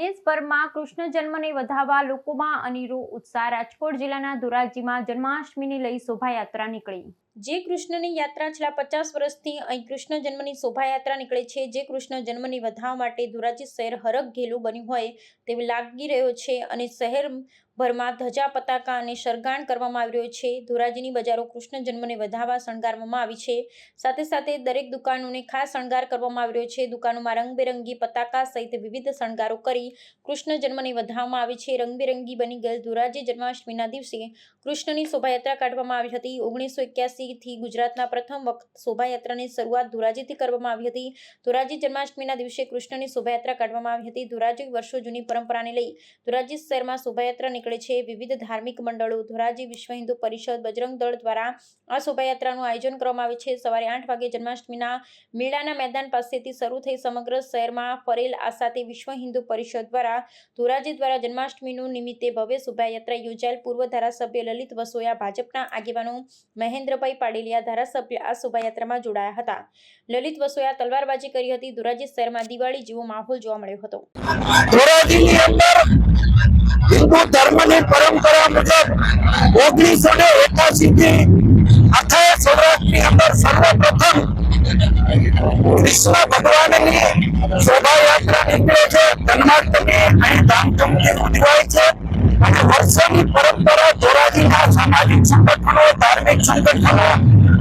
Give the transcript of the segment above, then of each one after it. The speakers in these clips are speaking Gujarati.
દેશભરમાં કૃષ્ણ જન્મને વધાવવા લોકોમાં અનેરો ઉત્સાહ। રાજકોટ જિલ્લાના ધોરાજીમાં જન્માષ્ટમીને લઈ શોભાયાત્રા નીકળી। જે કૃષ્ણની યાત્રા છેલ્લા 50 વર્ષથી અહીં કૃષ્ણ જન્મની શોભાયાત્રા નીકળે છે। જે કૃષ્ણ જન્મની વધાવવા માટે ધોરાજી શહેર હરખઘેલું બન્યું હોય તેવું લાગી રહ્યો છે અને શહેરભરમાં ધજા પતાકા અને શણગાર કરવામાં આવી રહ્યો છે। ધોરાજીની બજારો કૃષ્ણ જન્મને વધાવવા શણગારવામાં આવી છે। સાથે સાથે દરેક દુકાનોને ખાસ શણગાર કરવામાં આવી રહ્યો છે। દુકાનોમાં રંગબેરંગી પતાકા સહિત વિવિધ શણગારો કરી કૃષ્ણ જન્મને વધાવવામાં આવે છે। રંગબેરંગી બની ગયેલ ધોરાજી જન્માષ્ટમીના દિવસે કૃષ્ણની શોભાયાત્રા કાઢવામાં આવી હતી। 1981 થી ગુજરાતના પ્રથમ વખત શોભાયાત્રાની શરૂઆત ધોરાજીથી કરવામાં આવી હતી। ધોરાજી જન્માષ્ટમીના દિવસે કૃષ્ણની શોભાયાત્રા કાઢવામાં આવી હતી। ધોરાજી વર્ષો જૂની પરંપરાને લઈ ધોરાજી શહેરમાં શોભાયાત્રા નીકળે છે। વિવિધ ધાર્મિક મંડળો, ધોરાજી વિશ્વ હિન્દુ પરિષદ, બજરંગ દળ દ્વારા આ શોભાયાત્રાનું આયોજન કરવામાં આવે છે। સવારે 8 વાગે જન્માષ્ટમીના મેળાના મેદાન પાસેથી શરૂ થઈ સમગ્ર શહેરમાં ફરેલ। આ સાથે વિશ્વ હિન્દુ પરિષદ દ્વારા ધોરાજી દ્વારા જન્માષ્ટમીનું નિમિત્તે ભવ્ય શોભાયાત્રા યોજાયેલ। પૂર્વ ધારાસભ્ય લલિત વસોયા, ભાજપના આગેવાનો મહેન્દ્રભાઈ પાડેલિયા ધારાસભ્ય આ શોભાયાત્રામાં જોડાયા હતા। લલિત વસોયા તલવારબાજી કરી હતી। ધોરાજી શહેરમાં દિવાળી જેવો માહોલ જોવા મળ્યો હતો। ધોરાજીની અંદર હિન્દુ ધર્મની પરંપરા મુજબ 1981 થી આખા સૌરાષ્ટ્રની અંદર સર્વપ્રથમ કૃષ્ણ ભગવાનની શોભાયાત્રા નીકળે છે। જન્માષ્ટમી અહીં ધામધૂમથી ઉજવાય છે અને વર્ષોની પરંપરા ધોરાજીના સામાજિક સંગઠનો, ધાર્મિક સંગઠનો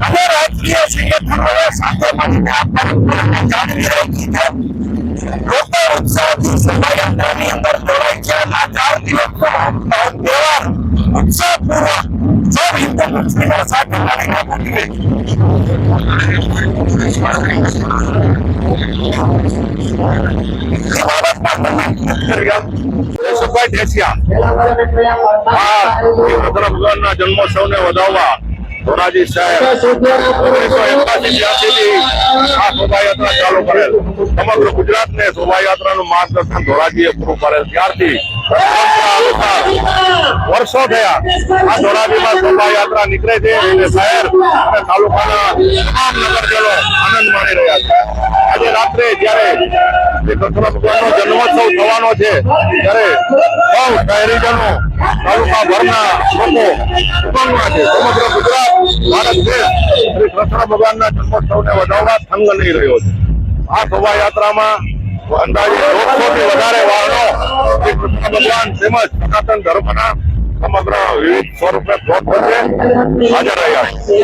અને રાજકીય સંગઠનોએ સાથે મળીને આ પરંપરાને જાળવી રાખી છે। લોકો ઉત્સાહથી શોભાયાત્રાની અંદર જોડાય છે। આ 4 દિવસનો તહેવાર ઉત્સાહપૂર્વક સૌ હિન્દુ મુસ્લિમો સાથે મળીને ઉજવે છે। ભગવાનના જન્મોત્સવને વધાવવા ધોરાજી શહેર 1981 થી આ શોભાયાત્રા ચાલુ કરેલ। સમગ્ર ગુજરાતને શોભાયાત્રાનું માર્ગદર્શન ધોરાજીએ પૂરું કરેલ। ત્યારથી વર્ષો થયા આ ધોરાજીમાં શોભાયાત્રા નીકળે છે અને શહેર અને તાલુકાના તમામ નગરજનો આનંદ માણી રહ્યા છે। આજે રાત્રે જયારે કૃષ્ણ ભગવાનનો જન્મોત્સવ થવાનો છે ત્યારે સૌ શહેરીજનો, તાલુકા ભરના લોકો ઉમંગમાં છે। સમગ્ર ગુજરાત, ભારત દેશ શ્રી કૃષ્ણ ભગવાનના જન્મોત્સવને વધાવવા થંગ લઈ રહ્યો છે। આ શોભાયાત્રામાં અંદાજે 100 થી વધારે વાહનો શ્રી કૃષ્ણ ભગવાન તેમજ સનાતન ધર્મના સમગ્ર વિવિધ સ્વરૂપે પ્લોટ વચ્ચે હાજર રહ્યા છે।